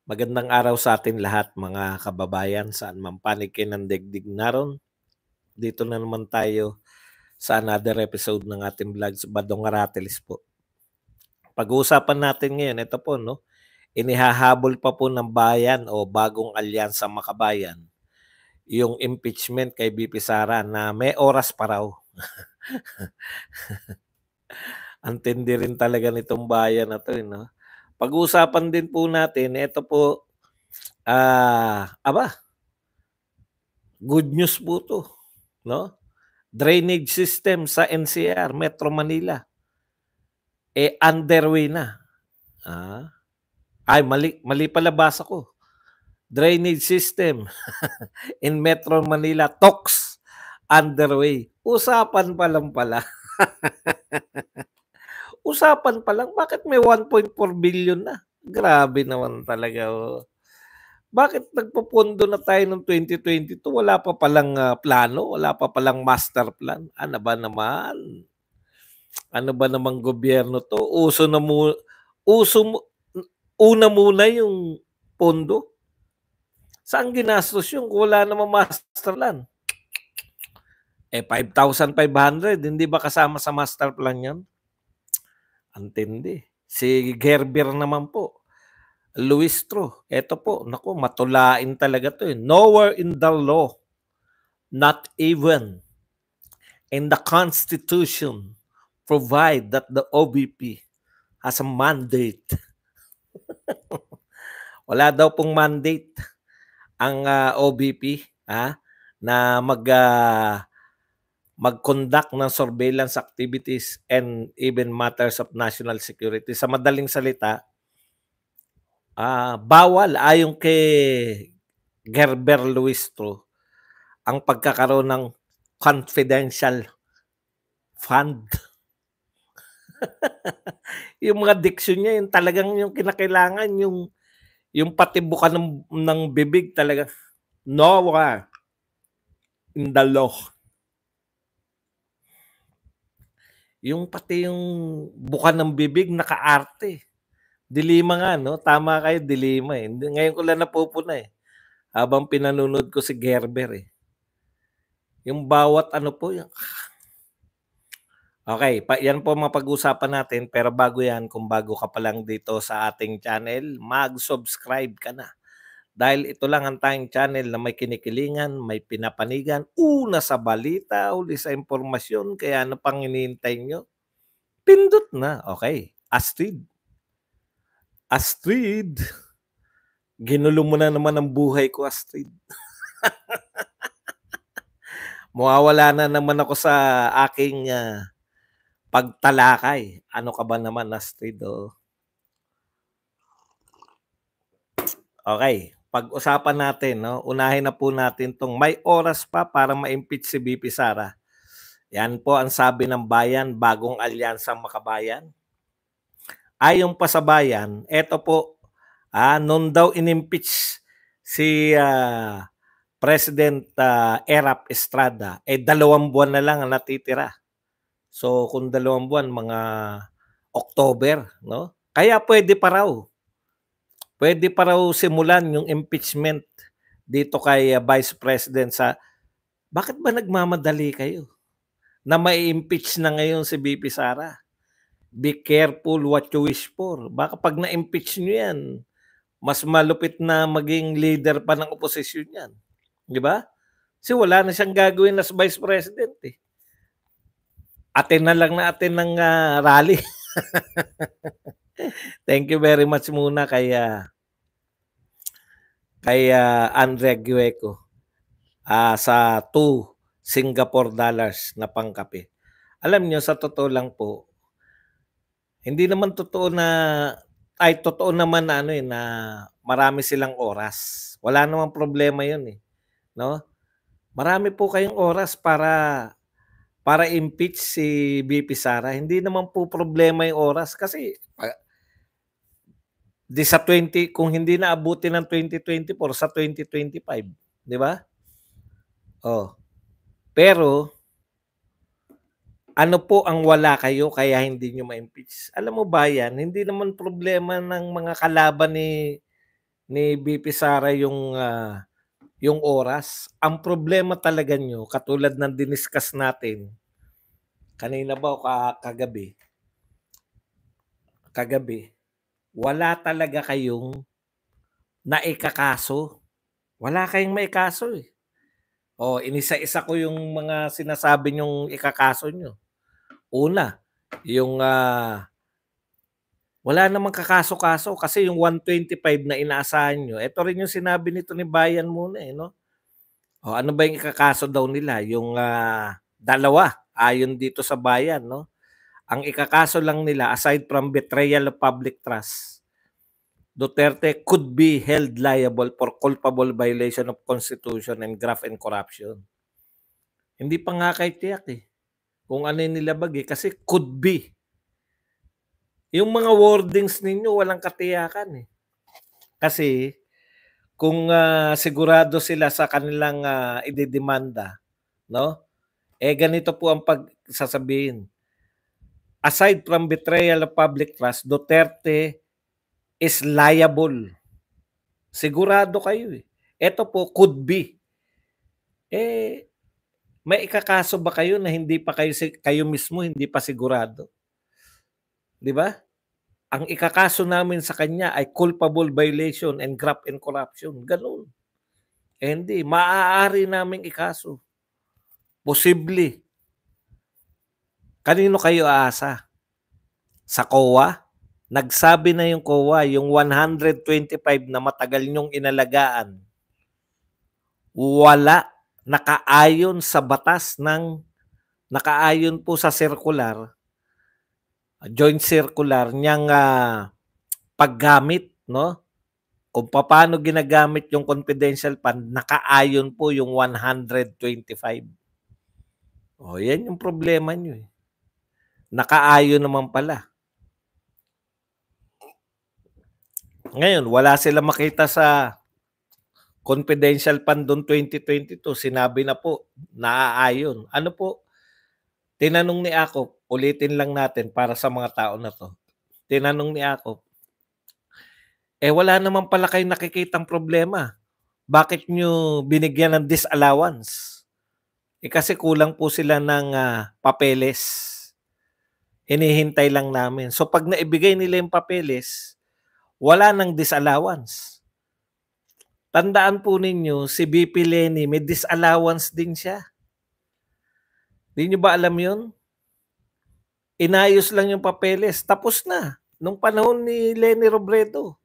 Magandang araw sa atin lahat mga kababayan, saan man panig kayo ng daigdig naroon. Dito na naman tayo sa another episode ng ating vlog sa Badong Aratelis po. Pag-uusapan natin ngayon, ito po, no? Inihahabol pa po ng bayan o bagong alyansa makabayan yung impeachment kay BP Sara na may oras pa raw. Ang tindi rin talaga nitong bayan na to, no? Pag-uusapan din po natin, ito po, good news po to, no? Drainage system sa NCR, Metro Manila, underway na. Mali pala basa ko. Drainage system in Metro Manila, talks underway. Usapan pa lang pala. Usapan pa lang, bakit may 1.4 billion na? Grabe naman talaga. Oh. Bakit nagpupundo na tayo noong 2022? Wala pa palang plano, wala pa palang master plan. Ano ba naman? Ano ba namang gobyerno to? Una muna yung pondo. Saan ginastos yung wala namang master plan? 5,500, hindi ba kasama sa master plan yan? Antindi. Si Gerber naman po, Luistro, eto po, naku, matulain talaga to eh. Nowhere in the law, not even in the Constitution, provide that the OBP has a mandate. Wala daw pong mandate ang OBP na mag-conduct ng surveillance activities and even matters of national security. Sa madaling salita, bawal ayon kay Gerber Luistro ang pagkakaroon ng confidential fund. Yung mga diction niya, yung talagang yung kinakailangan, yung patibukan ng bibig talaga. Nowhere in the law. Yung pati yung bukan ng bibig nakaarte. Dilima nga, no? Tama kayo, dilima eh. Ngayon ko lang napupuna eh. Habang pinanunod ko si Gerber eh. Yung bawat ano po, yung... Okay, yan po mapag-usapan natin. Pero bago yan, kung bago ka pa lang dito sa ating channel, mag-subscribe ka na. Dahil ito lang ang tayong channel na may kinikilingan, may pinapanigan, una sa balita, uli sa impormasyon. Kaya ano pang hinihintay nyo? Pindot na. Okay. Astrid. Ginulo mo na naman ang buhay ko, Astrid. Mawawala na naman ako sa aking pagtalakay. Ano ka ba naman, Astrid? Oh? Okay. Pag-usapan natin, no? Unahin na po natin tong may oras pa para ma-impeach si BP Sara. Yan po ang sabi ng bayan, bagong alyansang makabayan. Ayon pa sa bayan, eto po, noon daw in-impeach si President Erap Estrada, 2 buwan na lang ang natitira. So kung 2 buwan, mga October, no? Kaya pwede pa raw. Pwede pa raw simulan yung impeachment dito kay Vice President sa... Bakit ba nagmamadali kayo? Na mai-impeach na ngayon si BP Sara. Be careful what you wish for. Baka pag na-impeach nyo yan, mas malupit na maging leader pa ng oposisyon yan. Di ba? Kasi wala na siyang gagawin as Vice President eh. Atin na lang na atin ng rally. Thank you very much muna kay Andre Gueco sa 2 Singapore dollars na pangkape. Alam niyo, sa totoo lang po, hindi naman totoo naman na na marami silang oras. Wala namang problema 'yun eh, no? Marami po kayong oras para impeach si BP Sara. Hindi naman po problema 'yung oras kasi sa 20 kung hindi na abutin ng 2024 sa 2025, 'di ba? Oh. Pero ano po ang wala kayo kaya hindi nyo ma-impeach? Alam mo ba yan, hindi naman problema ng mga kalaban ni VP Sara yung oras. Ang problema talaga niyo katulad ng diniscuss natin kanina ba o kagabi, wala talaga kayong naikakaso. Wala kayong maikaso, eh. Oh, inisa-isa ko yung mga sinasabi niyong ikakaso niyo. Una, yung, wala namang kakaso-kaso kasi yung 125 na inaasahan niyo, ito rin yung sinabi nito ni Bayan muna, eh, 'no? Oh, ano ba yung ikakaso daw nila? Yung, dalawa ayon dito sa Bayan, 'no? Ang ikakaso lang nila aside from betrayal of public trust, Duterte could be held liable for culpable violation of Constitution and graft and corruption. Hindi pa nga kayo tiyak, eh, kung ano yung nilabag, eh, kasi could be. Yung mga wordings ninyo walang katiyakan, eh. Kasi kung, sigurado sila sa kanilang, idedemanda, 'no, eh, ganito po ang sasabihin. Aside from betrayal of public trust, Duterte is liable. Sigurado kayo, eh. Ito po could be. Eh, may ikakaso ba kayo na hindi pa kayo mismo hindi pa sigurado? 'Di ba? Ang ikakaso namin sa kanya ay culpable violation and graft and corruption, gano'n. Eh, hindi, maaari naming ikaso. Posible. Kanino kayo aasa? Sa COA? Nagsabi na yung COA, yung 125 na matagal niyong inalagaan, wala, nakaayon sa batas nakaayon po sa circular, joint circular niyang, paggamit, 'no? Kung paano ginagamit yung confidential fund, nakaayon po yung 125. Oh, yan yung problema niyo, eh. Nakaayon naman pala. Ngayon, wala silang makita sa confidential fund noong 2022. Sinabi na po, naaayon. Ano po? Tinanong ni Akop, ulitin lang natin para sa mga tao na to. Tinanong ni Akop, wala naman pala kayong nakikitang problema. Bakit nyo binigyan ng disallowance? Kasi kulang po sila ng, papeles. Hinihintay lang namin. So pag naibigay nila yung papeles, wala ng disallowance. Tandaan po ninyo, si VP Leni may disallowance din siya. Di nyo ba alam yun? Inayos lang yung papeles, tapos na. Nung panahon ni Leni Robredo.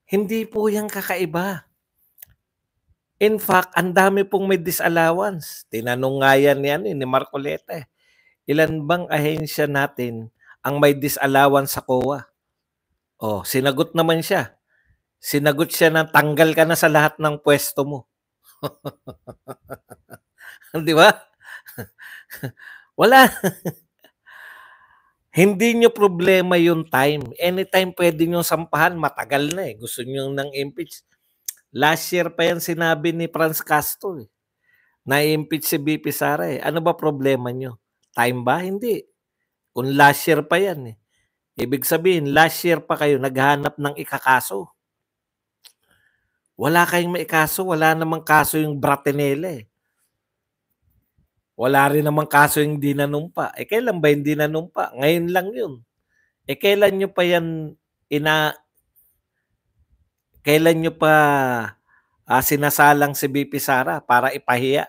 Hindi po yan kakaiba. In fact, ang dami pong may disallowance. Tinanong nga yan ni Marcoleta. Ilan bang ahensya natin ang may disallowance sa COA? Oh, sinagot naman siya. Sinagot siya na tanggal ka na sa lahat ng pwesto mo. Di ba? Wala. Hindi nyo problema yung time. Anytime pwede nyo sampahan, matagal na, eh. Gusto nyo ng impeach. Last year pa yan sinabi ni Franz Castro, eh. Na-impeach si VP Sara, eh. Ano ba problema nyo? Time ba? Hindi. Kung last year pa yan, eh. Ibig sabihin, last year pa kayo naghahanap ng ikakaso. Wala kayong maikaso, wala namang kaso yung Bratinela, eh. Wala rin namang kaso yung hindi nanumpa. Kailan ba hindi nanumpa? Ngayon lang yun. Kailan nyo pa yan kailan nyo pa sinasalang si VP Sara para ipahiya?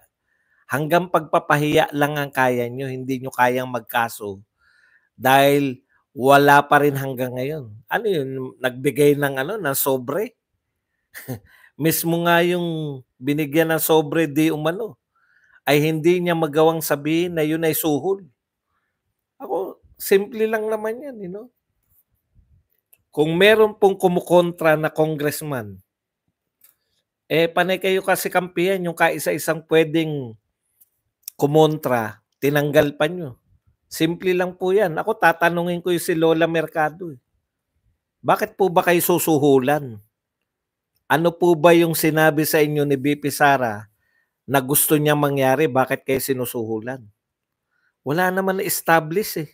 Hanggang pagpapahiya lang ang kaya nyo, hindi nyo kayang magkaso dahil wala pa rin hanggang ngayon. Ano yun? Nagbigay ng sobre? Mismo nga yung binigyan ng sobre di umano ay hindi niya magawang sabihin na yun ay suhol. Ako, simple lang naman yan, you know? Kung meron pong kumukontra na congressman, panay kayo kasi kampihan yung kaisa-isang pwedeng kumontra, tinanggal pa nyo. Simple lang po yan. Ako tatanungin ko yung si Lola Mercado. Bakit po ba kayo susuhulan? Ano po ba yung sinabi sa inyo ni VP Sara na gusto niya mangyari? Bakit kayo sinusuhulan? Wala naman na-establish, eh.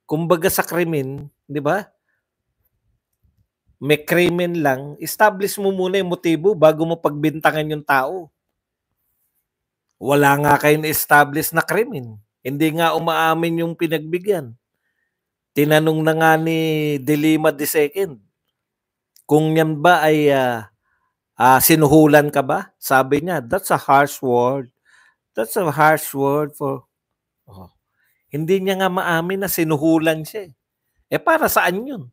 Kumbaga sa krimen, di ba? may krimen lang, establish mo muna yung motibo bago mo pagbintangan yung tao. Wala nga kayong na-establish na krimen. Hindi nga umaamin yung pinagbigyan. Tinanong na nga ni De Lima II, kung yan ba ay sinuhulan ka ba? Sabi niya, that's a harsh word. That's a harsh word for... Oh. Hindi niya nga maamin na sinuhulan siya. Para saan yun?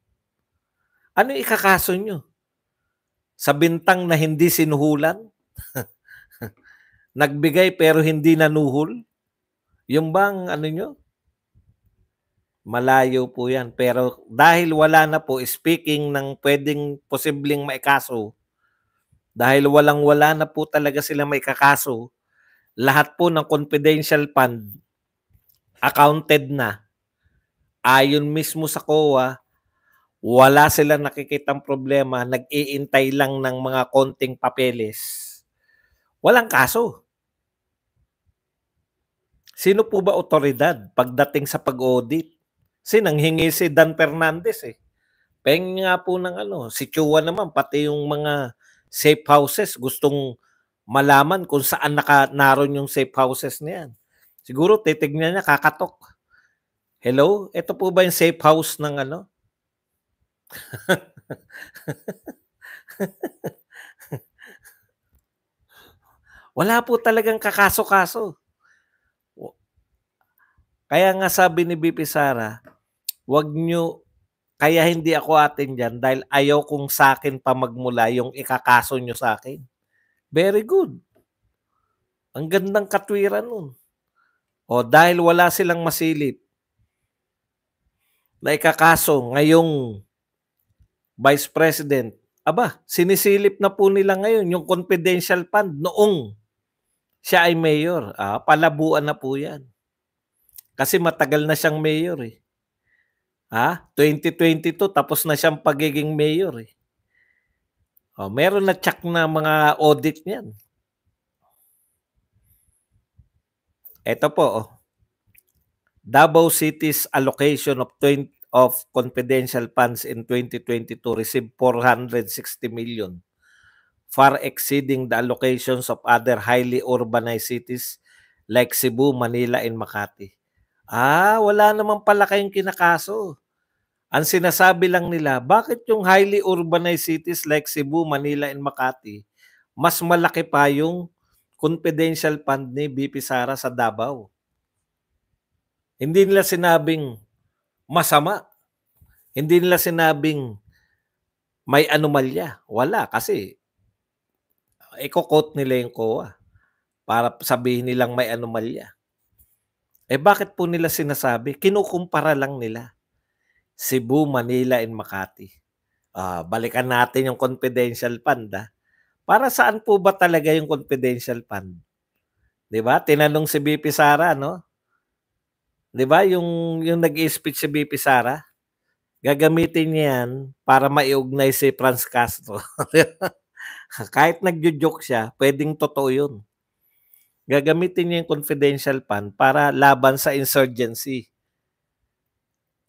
Ano ikakaso nyo? Sa bintang na hindi sinuhulan? Nagbigay pero hindi nanuhol? Yung bang ano nyo? Malayo po yan. Pero dahil wala na po, speaking ng pwedeng posibleng maikaso, dahil walang-wala na po talaga sila maikakaso, lahat po ng confidential fund accounted na. Ayon mismo sa COA, wala silang nakikitang problema, nag-iintay lang ng mga konting papeles. Walang kaso. Sino po ba otoridad pagdating sa pag-audit? Nanghingi si Dan Fernandez eh. Peng nga po ng si Chua naman, pati yung mga safe houses, gustong malaman kung saan naroon yung safe houses niyan. Siguro titignan niya, kakatok. Hello? Ito po ba yung safe house ng Wala po talagang kakaso-kaso. Kaya nga sabi ni BP Sara, wag nyo, kaya hindi ako atin dyan dahil ayaw kong sa akin pa magmula yung ikakaso nyo sa akin. Very good. Ang gandang katwiran nun. O dahil wala silang masilip na ikakaso ngayong Vice President, sinisilip na po nila ngayon yung confidential fund noong siya ay mayor. Palabuan na po yan. Kasi matagal na siyang mayor eh. 2022 tapos na siyang pagiging mayor eh. Meron na check na mga audit niyan. Ito po, Davao City's allocation of confidential funds in 2022 received 460 million, far exceeding the allocations of other highly urbanized cities like Cebu, Manila, and Makati. Wala naman pala kayong kinakaso. Ang sinasabi lang nila, bakit yung highly urbanized cities like Cebu, Manila, and Makati, mas malaki pa yung confidential fund ni BP Sara sa Davao? Hindi nila sinabing masama. Hindi nila sinabing may anomalya. Wala kasi i-quote nila yung COA para sabihin nilang may anomalya. Bakit po nila sinasabi? Kinukumpara lang nila. Cebu, Manila, and Makati. Balikan natin yung confidential fund. Para saan po ba talaga yung confidential fund? 'Di ba? Tinanong si BP Sara, no? 'Di ba yung nag-i-speech si BP Sara? Gagamitin niya yan para maiugnay si Franz Castro. Kahit nagjo-joke siya, pwedeng totoo 'yun. Gagamitin niya yung confidential fund para laban sa insurgency.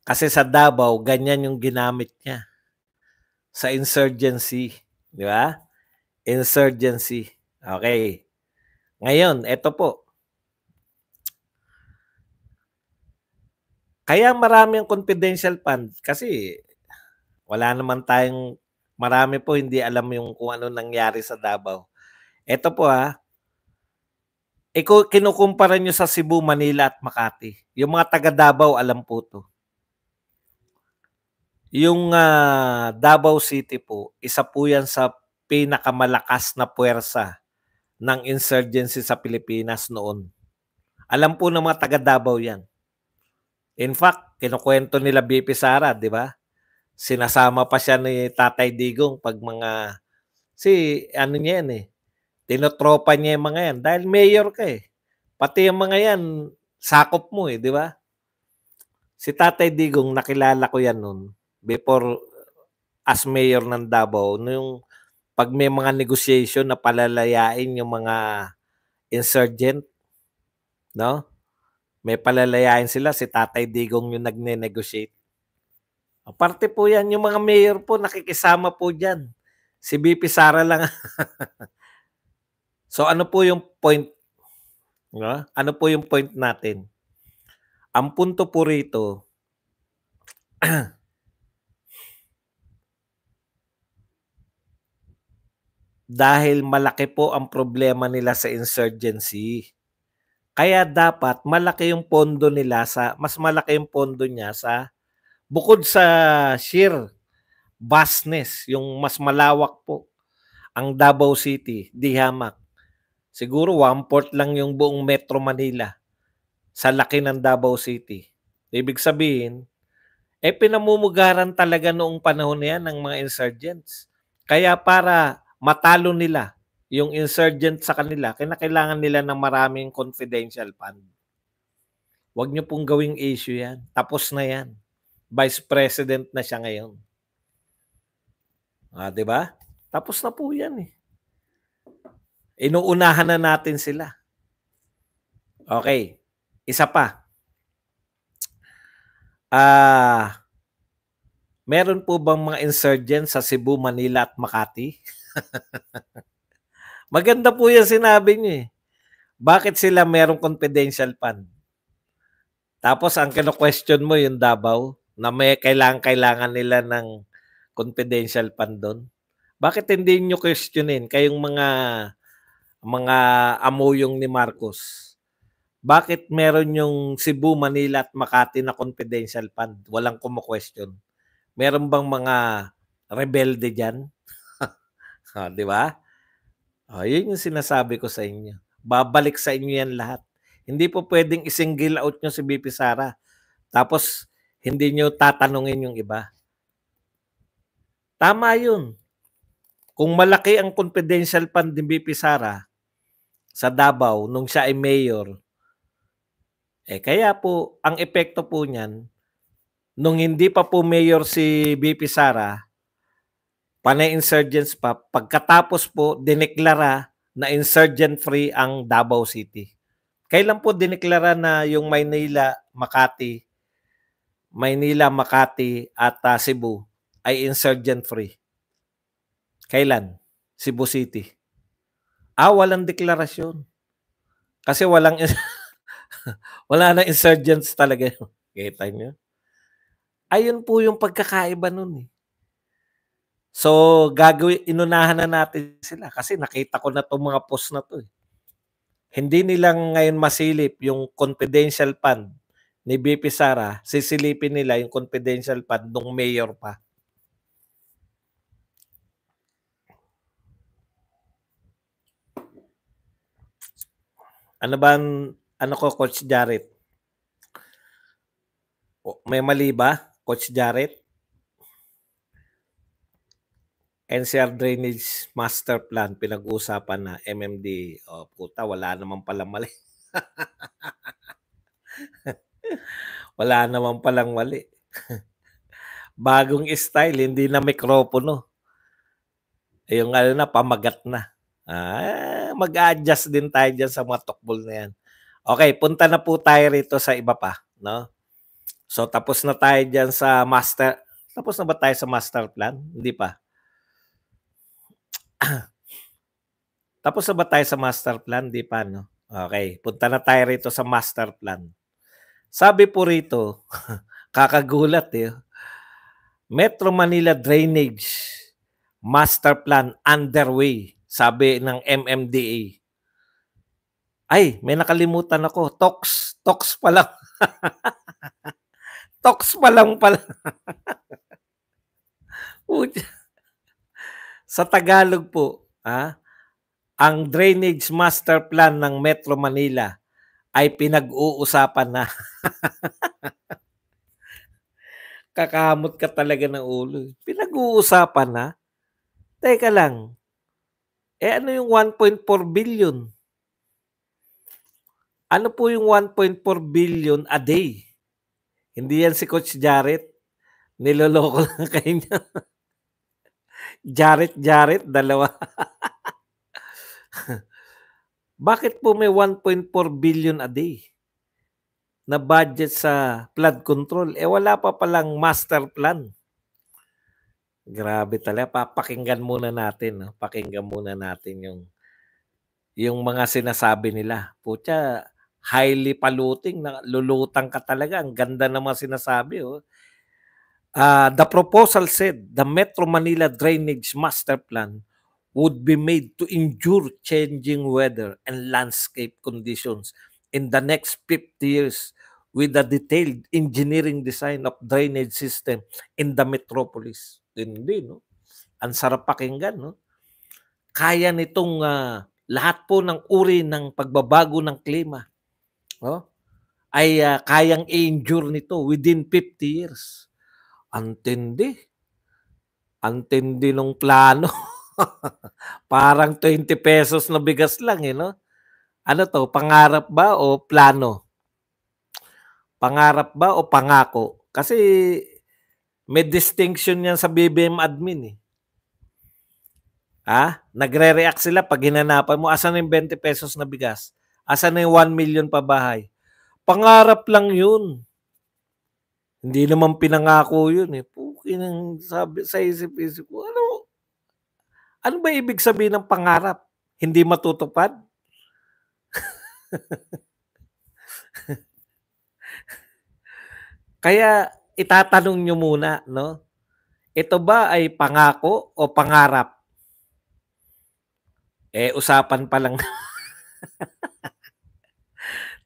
Kasi sa Davao, ganyan yung ginamit niya. Sa insurgency. Di ba? Insurgency. Okay. Ngayon, ito po. Kaya marami ang confidential fund kasi wala naman tayong, marami po hindi alam yung kung ano nangyari sa Davao. Ito po kinukumpara nyo sa Cebu, Manila at Makati. Yung mga taga Davao alam po to. Yung Davao City po, isa po yan sa pinakamalakas na puwersa ng insurgency sa Pilipinas noon. Alam po ng mga taga Davao yan. In fact, kinukwento nila BP Sara, di ba? Sinasama pa siya ni Tatay Digong pag mga, ano niya yan eh, tinotropa niya yung mga yan. Dahil mayor ka eh. Pati yung mga yan, sakop mo eh, di ba? Si Tatay Digong, nakilala ko yan noon before as mayor ng Davao, yung pag may mga negotiation na palalayain yung mga insurgent, no? May palalayain sila, si Tatay Digong yung nagne-negotiate. Aparte po yan, yung mga mayor po nakikisama po diyan. Si VP Sara lang. So ano po yung point, 'no? Ano po yung point natin? Ang punto po rito, dahil malaki po ang problema nila sa insurgency. Kaya dapat malaki yung pondo nila mas malaki yung pondo niya bukod sa sheer vastness, yung mas malawak po ang Davao City, di hamak. Siguro 1/4 lang yung buong Metro Manila sa laki ng Davao City. Ibig sabihin, pinamumugaran talaga noong panahon na yan ng mga insurgents. Kaya para matalo nila yung insurgent sa kanila, kinakailangan nila ng maraming confidential fund. Huwag niyo pong gawing issue yan. Tapos na yan. Vice President na siya ngayon. Di ba? Tapos na po yan eh. Inuunahan na natin sila. Okay. Isa pa. Meron po bang mga insurgents sa Cebu, Manila at Makati? Maganda po yan sinabi niyo eh. Bakit sila merong confidential fund? Tapos ang kino-question mo yung Davao na may kailangan nila ng confidential fund doon. Bakit hindi niyo questionin kayong mga amuyong ni Marcos? Bakit meron yung Cebu, Manila at Makati na confidential fund? Walang kumo-question. Meron bang mga rebelde diyan? Di ba? Yun yung sinasabi ko sa inyo. Babalik sa inyo yan lahat. Hindi po pwedeng isingle out nyo si BP Sara. Tapos, hindi nyo tatanungin yung iba. Tama yun. Kung malaki ang confidential fund ni BP Sara sa Davao nung siya ay mayor, kaya po, ang epekto po niyan, nung hindi pa po mayor si BP Sara, panay insurgents pa, pagkatapos po, dineklara na insurgent-free ang Davao City. Kailan po dineklara na yung Maynila, Makati at Cebu ay insurgent-free? Kailan? Cebu City. Walang deklarasyon. Kasi wala na insurgents talaga. Kita nyo? Ayun po yung pagkakaiba nun eh. So, inunahan na natin sila kasi nakita ko na itong mga post na to eh. Hindi nilang ngayon masilip yung confidential fund ni BP Sara, sisilipin nila yung confidential fund ng mayor pa. Coach Jarrett? May mali ba, Coach Jarrett? NCR Drainage Master Plan, pinag-uusapan na MMD. Puta, wala naman palang mali. Wala naman palang mali. Bagong style, hindi na mikropono. Yung pamagat na. Mag-adjust din tayo dyan sa mga tukbol na yan. Okay, punta na po tayo rito sa iba pa. No? So, tapos na tayo dyan sa master. Tapos na ba tayo sa master plan? Hindi pa. Tapos na ba tayo sa master plan? Hindi pa, no? Okay, punta na tayo rito sa master plan. Sabi po rito, kakagulat eh. Metro Manila Drainage Master Plan underway, sabi ng MMDA. Ay, may nakalimutan ako. Talks pa lang. Talks pa lang pala. Sa Tagalog po, ang Drainage Master Plan ng Metro Manila ay pinag-uusapan na. Kakamot ka talaga ng ulo. Pinag-uusapan na? Teka lang. Ano yung 1.4 billion? Ano po yung 1.4 billion a day? Hindi yan si Coach Jarrett. Niloloko lang kayo niya. Jarrett, dalawa. Bakit po may 1.4 billion a day? na budget sa flood control. Wala pa palang master plan. Grabe talaga. Papakinggan muna natin. No? Pakinggan muna natin yung mga sinasabi nila. Putya, highly polluting. Lulutang ka talaga. Ang ganda ng mga sinasabi. Oh. The proposal said the Metro Manila Drainage Master Plan would be made to endure changing weather and landscape conditions in the next 50 years with a detailed engineering design of drainage system in the metropolis. Hindi, no? Ang sarap pakinggan, no? Kaya nitong lahat po ng uri ng pagbabago ng klima, no? Ay kayang i-endure nito within 50 years. Antindi. Antindi nung plano. Parang 20 pesos na bigas lang, no? Ano to, pangarap ba o plano? Pangarap ba o pangako? Kasi may distinction yan sa BBM admin, eh. Nagre-react sila pag hinanapan mo, asan na yung 20 pesos na bigas? Asan na yung 1 million pa bahay? Pangarap lang yun. Hindi naman pinangako yun, eh. Pukin, sabi sa isip-isip ko, ano ba ibig sabihin ng pangarap? Hindi matutupad? Kaya itatanong nyo muna, no? Ito ba ay pangako o pangarap? Usapan pa lang.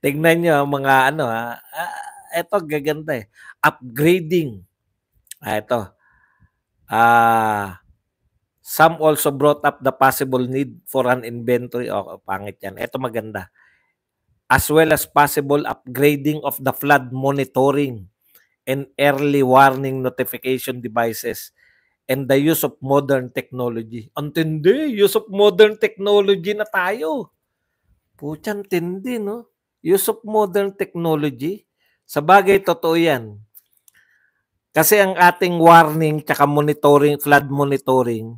Tingnan nyo mga ano ito gaganda, eh. Upgrading. Ito. Some also brought up the possible need for an inventory. Pangit yan. Ito maganda. As well as possible upgrading of the flood monitoring and early warning notification devices and the use of modern technology. Antindi, use of modern technology na tayo. Puchan, tindi, no? Use of modern technology. Sa bagay, totoo yan. Kasi ang ating warning tsaka monitoring, flood monitoring,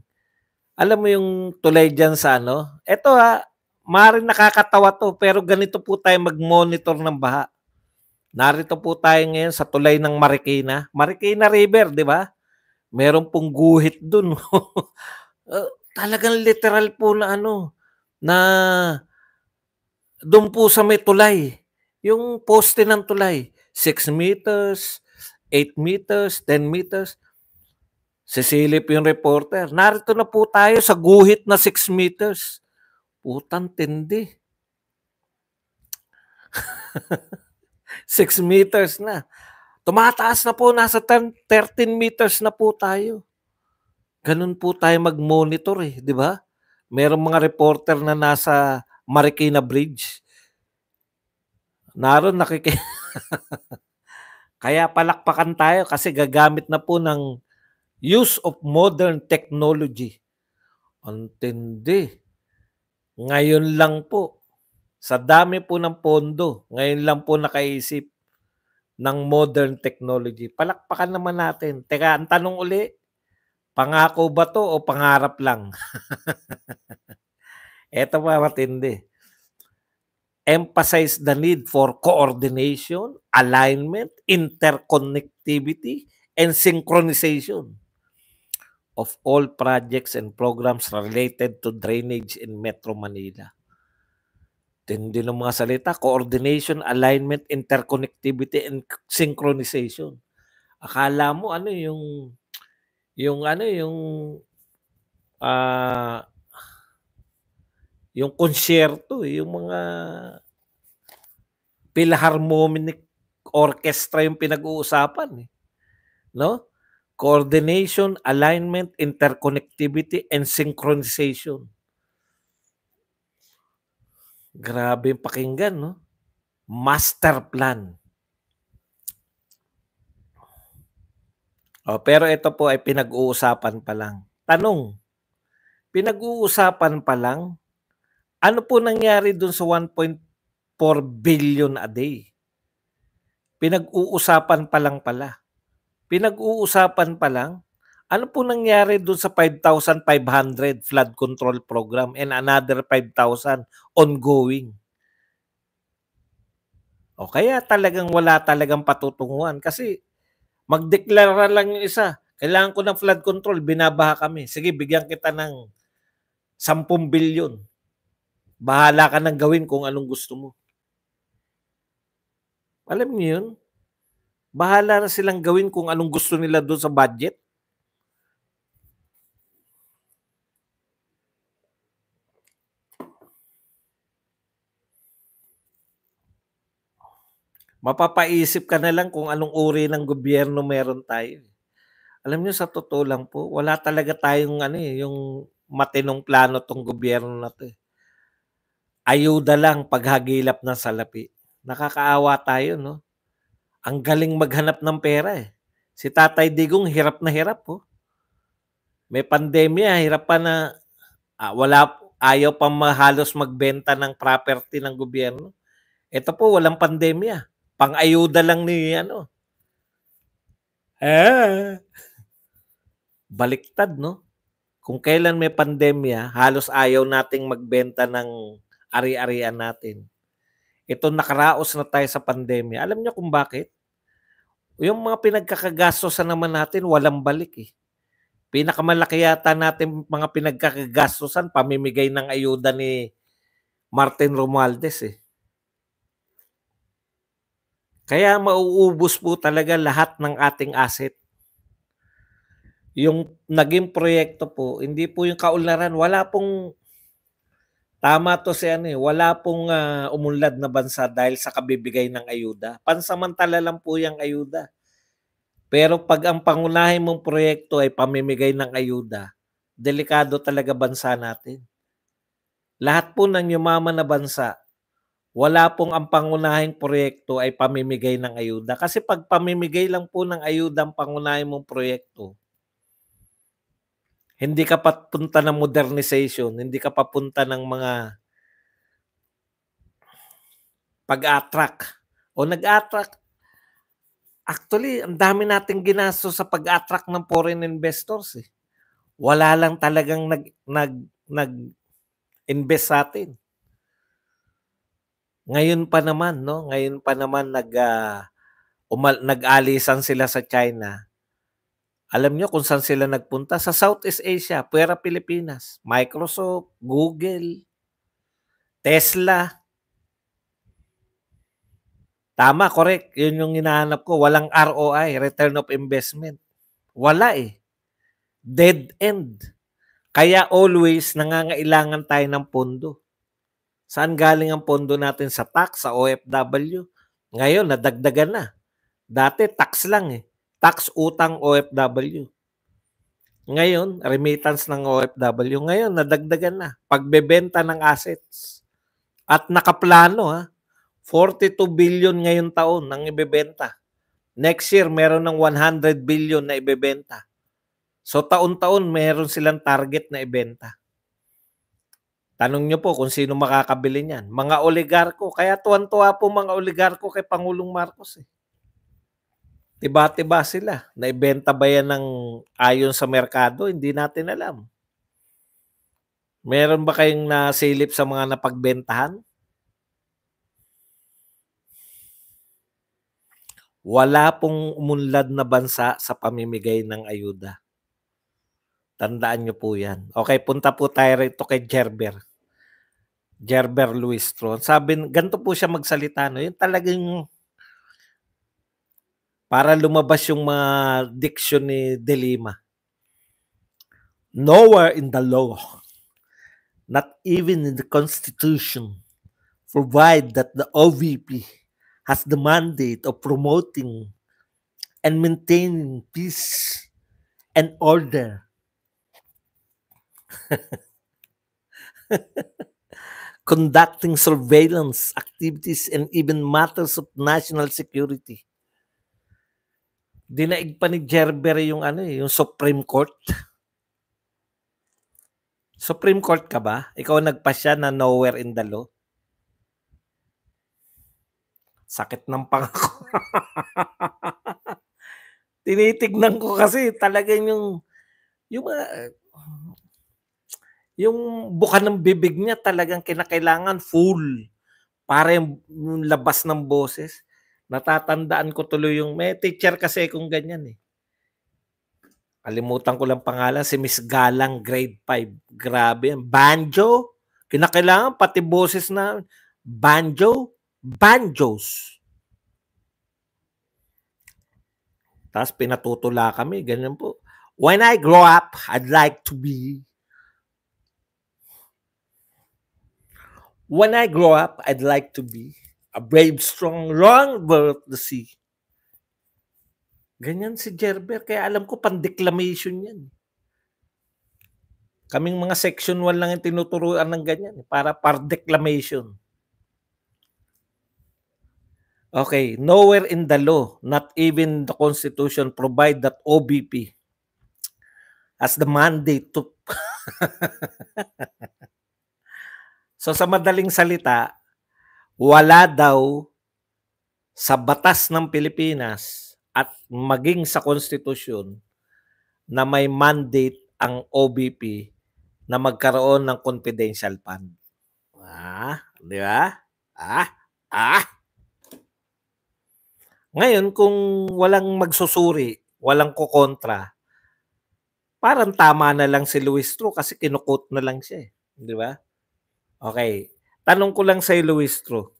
alam mo yung tulay dyan sa ano? Ito maaaring nakakatawa to, pero ganito po tayo mag-monitor ng baha. Narito po tayo ngayon sa tulay ng Marikina. Marikina River, di ba? Meron pong guhit dun. Talagang literal po na na doon po sa may tulay. Yung poste ng tulay. 6 meters, 8 meters, 10 meters. Sisilip yung reporter. Narito na po tayo sa guhit na 6 meters. Putang tindi. 6 meters na. Tumataas na po, nasa 13 meters na po tayo. Ganun po tayo mag-monitor, di ba? Merong mga reporter na nasa Marikina Bridge. Naroon Kaya palakpakan tayo kasi gagamit na po ng use of modern technology. Antindi. Ngayon lang po, sa dami po ng pondo, ngayon lang po nakaisip ng modern technology. Palakpakan naman natin. Teka, ang tanong uli, pangako ba to o pangarap lang? Eto pa matindi. Emphasize the need for coordination, alignment, interconnectivity, and synchronization of all projects and programs related to drainage in Metro Manila. Tindi ng mga salita, coordination, alignment, interconnectivity, and synchronization. Akala mo yung konsyerto, yung mga Philharmonic Orchestra yung pinag-uusapan, no? Coordination, alignment, interconnectivity, and synchronization. Grabe yung pakinggan, no? Master plan. Pero ito po ay pinag-uusapan pa lang. Tanong, pinag-uusapan pa lang, ano po nangyari dun sa 1.4 billion a day? Pinag-uusapan pa lang pala. Pinag-uusapan pa lang, ano po nangyari dun sa 5,500 flood control program and another 5,000 ongoing? O kaya talagang wala talagang patutunguhan kasi magdeklara lang yung isa, kailangan ko ng flood control, binabaha kami. Sige, bigyan kita ng 10 bilyon. Bahala ka ng gawin kung anong gusto mo. Alam niyo yun? Bahala na silang gawin kung anong gusto nila doon sa budget. Mapapaisip ka na lang kung anong uri ng gobyerno meron tayo. Alam niyo sa totoo lang po, wala talaga tayong ano eh, yung matinong plano tong gobyerno na 'to eh. Ayuda lang paghagilap ng salapi. Nakakaawa tayo 'no. Ang galing maghanap ng pera eh. Si Tatay Digong hirap na hirap po. May pandemya, hirap pa na ayaw pa halos magbenta ng property ng gobyerno. Ito po walang pandemya. Pang-ayuda lang ni ano. Baliktad no. Kung kailan may pandemya, halos ayaw nating magbenta ng ari-arian natin. Ito nakaraos na tayo sa pandemya. Alam niyo kung bakit? Yung mga pinagkakagastosan naman natin walang balik eh. Pinakamalaki yata natin mga pinagkakagastosan pamimigay ng ayuda ni Martin Romualdez eh. Kaya mauubos po talaga lahat ng ating asset. Yung naging proyekto po, hindi po yung kaunlaran, wala pong tama to si ano eh, wala pong umunlad na bansa dahil sa kabibigay ng ayuda. Pansamantala lang po yung ayuda. Pero pag ang pangunahin mong proyekto ay pamimigay ng ayuda, delikado talaga bansa natin. Lahat po ng yumaman na bansa, wala pong ang pangunahing proyekto ay pamimigay ng ayuda. Kasi pag pamimigay lang po ng ayuda ang pangunahing mong proyekto, hindi ka papunta ng modernization, hindi ka papunta ng mga pag-attract o nag-attract. Actually, ang dami nating ginastos sa pag-attract ng foreign investors eh. Wala lang talagang nag-invest sa atin. Ngayon pa naman, no? Ngayon pa naman nag-alisan sila sa China. Alam nyo kung saan sila nagpunta? Sa Southeast Asia, puwera Pilipinas. Microsoft, Google, Tesla. Tama, correct. Yun yung hinahanap ko. Walang ROI, return of investment. Wala eh. Dead end. Kaya always nangangailangan tayo ng pondo. Saan galing ang pondo natin? Sa tax, sa OFW? Ngayon, nadagdagan na. Dati, tax lang eh. Tax, utang, OFW. Ngayon, remittance ng OFW. Ngayon, nadagdagan na. Pagbebenta ng assets. At nakaplano 42 billion ngayon taon ang ibebenta. Next year, meron ng 100 billion na ibebenta. So, taon-taon, meron silang target na ibenta. Tanong nyo po kung sino makakabili niyan. Mga oligarko. Kaya tuwan-tuwa po mga oligarko kay Pangulong Marcos eh. Tiba-tiba sila. Naibenta ba yan ng ayon sa merkado? Hindi natin alam. Meron ba kayong nasilip sa mga napagbentahan? Wala pong umunlad na bansa sa pamimigay ng ayuda. Tandaan nyo po yan. Okay, punta po tayo rito kay Gerber. Gerber Luis Tron. Sabi, ganito po siya magsalita. No? Yung talagang para lumabas yung mga diction ni De Lima. Nowhere in the law, not even in the Constitution, provide that the OVP has the mandate of promoting and maintaining peace and order. Conducting surveillance activities and even matters of national security. Dinaig pa ni Gerber yung yung Supreme Court. Supreme Court ka ba? Ikaw nagpasya na nowhere in the law? Sakit ng pangako. Tinitignan ko kasi talagang yung buka ng bibig niya talagang kinakailangan full para yung labas ng boses. Natatandaan ko tuloy yung may teacher kasi kung ganyan eh. Kalimutan ko lang pangalan, si Miss Galang, grade 5. Grabe yan. Banjo. Kinakailangan pati boses na banjo. Banjos. Tapos pinatutula kami. Ganyan po. When I grow up, I'd like to be. When I grow up, I'd like to be a brave, strong, long bird of the sea. Ganyan si Gerber. Kaya alam ko, pan-declamation yan. Kaming mga section 1 lang yung tinuturuan ng ganyan. Para par-declamation. Okay. Nowhere in the law, not even the Constitution, provide that OBP as the mandate to... So sa madaling salita, wala daw sa batas ng Pilipinas at maging sa konstitusyon na may mandate ang OBP na magkaroon ng confidential fund. Di ba? Ngayon, kung walang magsusuri, walang kukontra, parang tama na lang si Luis Tru kasi kinukot na lang siya. Di ba? Okay. Tanong ko lang sa Luis Tru.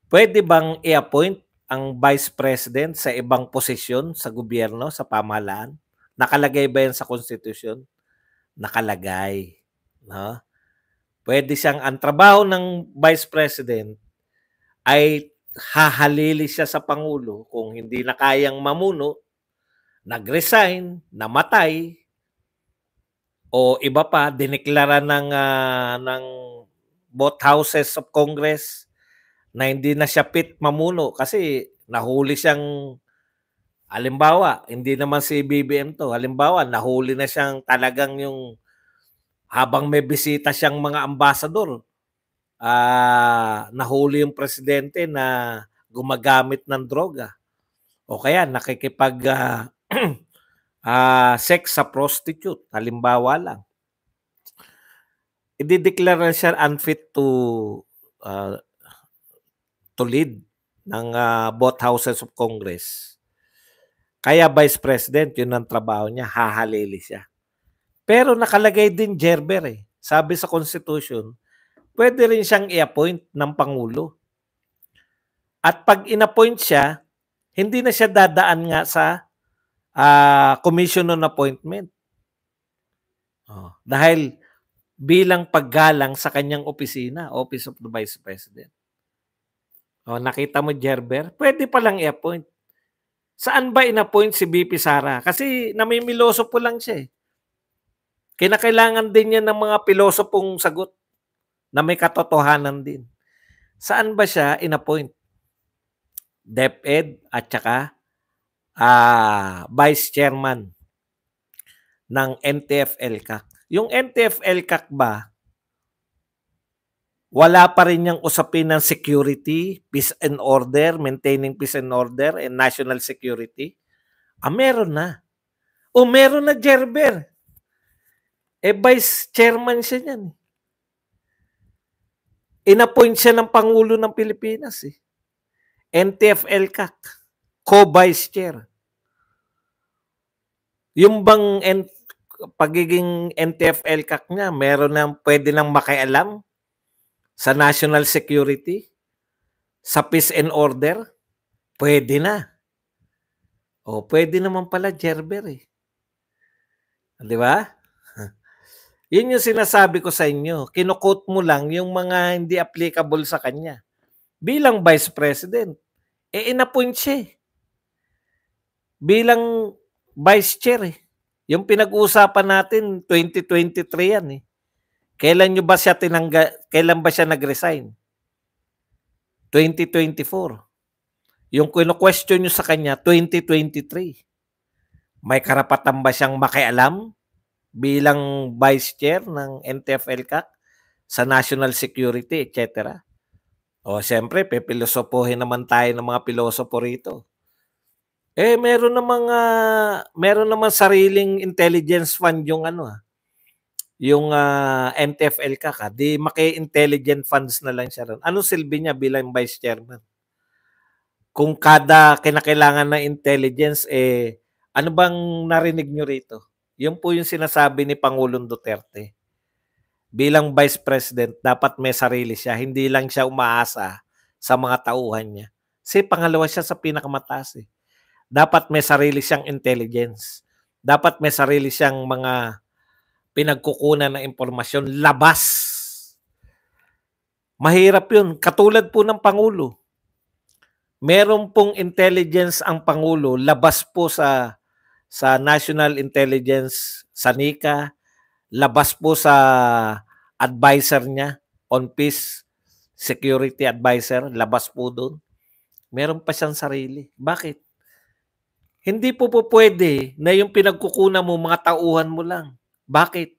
Pwede bang i-appoint ang Vice President sa ibang posisyon sa gobyerno, sa pamahalaan? Nakalagay ba yan sa Constitution? Nakalagay. No? Pwede siyang, ang trabaho ng Vice President ay hahalili siya sa Pangulo kung hindi na kayang mamuno, nag-resign, namatay, o iba pa, dineklara ng both houses of Congress na hindi na siya fit mamuno kasi nahuli siyang, halimbawa, hindi naman si BBM to, halimbawa, nahuli na siyang talagang yung habang may bisita siyang mga ambasador, nahuli yung presidente na gumagamit ng droga o kaya nakikipag sex sa prostitute, halimbawa lang. Idideklara siya unfit to lead ng both houses of Congress. Kaya Vice President, yun ang trabaho niya, hahalili siya. Pero nakalagay din Gerber eh. Sabi sa Constitution, pwede rin siyang i-appoint ng Pangulo. At pag in-appoint siya, hindi na siya dadaan nga sa commission on appointment. Dahil bilang paggalang sa kanyang opisina, Office of the Vice President. Nakita mo, Gerber? Pwede palang i-appoint. Saan ba in-appoint si BP Sara? Kasi namimiloso po lang siya eh. Kinakailangan din niya ng mga pilosopong sagot na may katotohanan din. Saan ba siya in-appoint? DepEd at saka Vice Chairman ng NTF-ELCAC. Yung NTF-ELCAC ba, wala pa rin niyang usapin ng security, peace and order, maintaining peace and order, and national security? Meron na. Meron na, Gerber. Vice Chairman siya niyan. In-appoint siya ng Pangulo ng Pilipinas eh. NTF-ELCAC. Co-Vice Chair. Yung bang pagiging NTF-ELCAC niya, meron na pwede nang makialam sa national security, sa peace and order? Pwede na. Pwede naman pala, Gerber eh. Di ba? Yun yung sinasabi ko sa inyo. Kinukot mo lang yung mga hindi applicable sa kanya. Bilang Vice President, in-appoint siya eh. Bilang Vice Chair eh. Yung pinag-uusapan natin, 2023 yan eh. Kailan ba siya nag-resign? 2024. Yung kino-question nyo sa kanya, 2023. May karapatan ba siyang makialam bilang Vice Chair ng NTF-ELCAC sa national security, etc.? Siyempre, pepilosopohin naman tayo ng mga pilosopo rito. Meron naman sariling intelligence fund yung yung NTFL ka, di maki-intelligent funds na lang siya ron. Anong silbi niya bilang vice chairman? Kung kada kinakailangan ng intelligence, ano bang narinig nyo rito? Yun po yung sinasabi ni Pangulong Duterte. Bilang Vice President, dapat may sarili siya. Hindi lang siya umaasa sa mga tauhan niya. Kasi pangalawa siya sa pinakamataas. Dapat may sarili siyang intelligence. Dapat may sarili siyang mga pinagkukunan ng impormasyon. Labas. Mahirap yun. Katulad po ng Pangulo. Meron pong intelligence ang Pangulo, labas po sa National Intelligence, sa NICA, labas po sa advisor niya on peace, security advisor, labas po doon. Meron pa siyang sarili. Bakit? Hindi po pwede na yung pinagkukunan mo, mga tauhan mo lang. Bakit?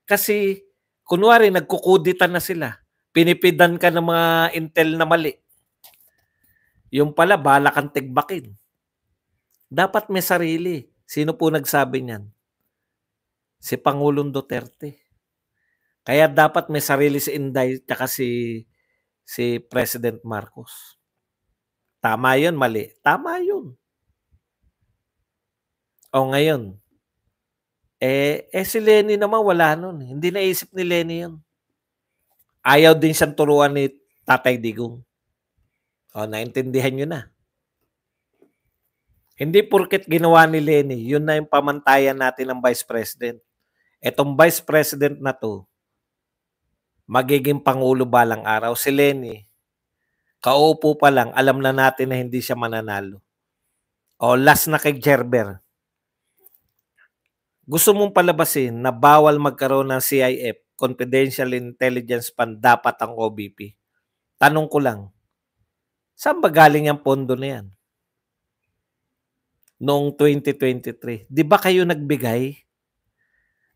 Kasi, kunwari, nagkukuditan na sila. Pinipidan ka ng mga intel na mali. Yung pala, bala kang tigbakin. Dapat may sarili. Sino po nagsabi niyan? Si Pangulong Duterte. Kaya dapat may sarili si Inday at si President Marcos. Tama yun, mali. Tama yun. O ngayon, si Lenny naman wala nun. Hindi naisip ni Lenny yun. Ayaw din siyang turuan ni Tatay Digong. O, naintindihan nyo na. Hindi porket ginawa ni Lenny, yun na yung pamantayan natin ng Vice President. Etong Vice President na to, magiging Pangulo balang araw. Si Lenny, kaupo pa lang, alam na natin na hindi siya mananalo. O, last na kay Gerber. Gusto mong palabasin na bawal magkaroon ng CIF, Confidential Intelligence Fund, dapat ang OVP. Tanong ko lang, saan ba galing ang pondo na yan? Noong 2023. Di ba kayo nagbigay?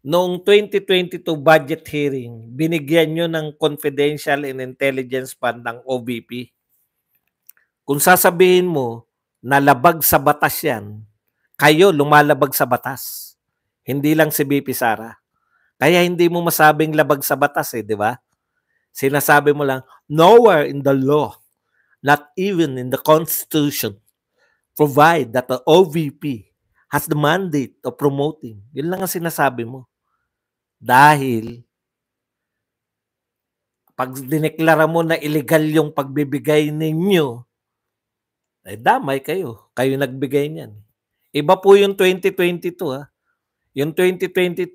Noong 2022 budget hearing, binigyan nyo ng Confidential and Intelligence Fund ng OVP. Kung sasabihin mo na labag sa batas yan, kayo lumalabag sa batas. Hindi lang si BP Sara. Kaya hindi mo masabing labag sa batas di ba? Sinasabi mo lang, nowhere in the law, not even in the Constitution, provide that the OVP has the mandate of promoting. Yun lang ang sinasabi mo. Dahil, pag dineklara mo na illegal yung pagbibigay ninyo, damay kayo. Kayo nagbigay niyan. Iba po yung 2022 Yung 2022,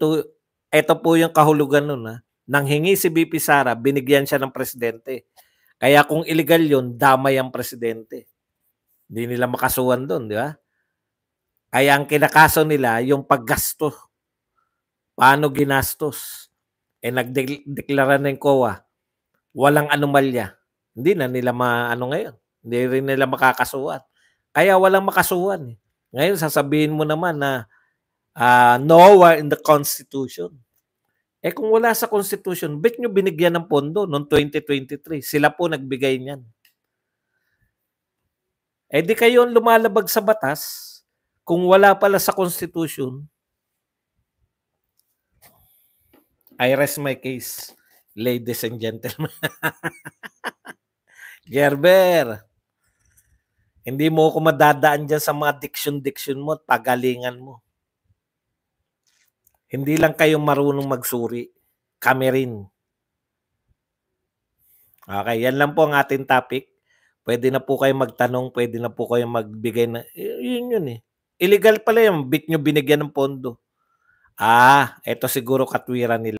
ito po yung kahulugan nun Nang hingi si BP Sara, binigyan siya ng presidente. Kaya kung illegal yun, damay ang presidente. Hindi nila makasuhan doon, di ba? Kaya ang kinakaso nila, yung paggasto. Paano ginastos? Nagdeklara ng COA, walang anomalya. Hindi na nila ngayon. Hindi rin nila makakasuhan. Kaya walang makasuhan. Ngayon, sasabihin mo naman na nowhere in the Constitution. Kung wala sa Constitution, bet nyo binigyan ng pondo noong 2023. Sila po nagbigay niyan. Di kayo ang lumalabag sa batas kung wala pala sa Constitution. I rest my case, ladies and gentlemen. Gerber, hindi mo ako madadaan dyan sa mga diction mo at pagalingan mo. Hindi lang kayo marunong magsuri. Kami rin. Okay, yan lang po ang ating topic. Pwede na po kayo magtanong, pwede na po kayo magbigay na, yun Illegal pala yung bit nyo binigyan ng pondo. Ito siguro katwiran nila.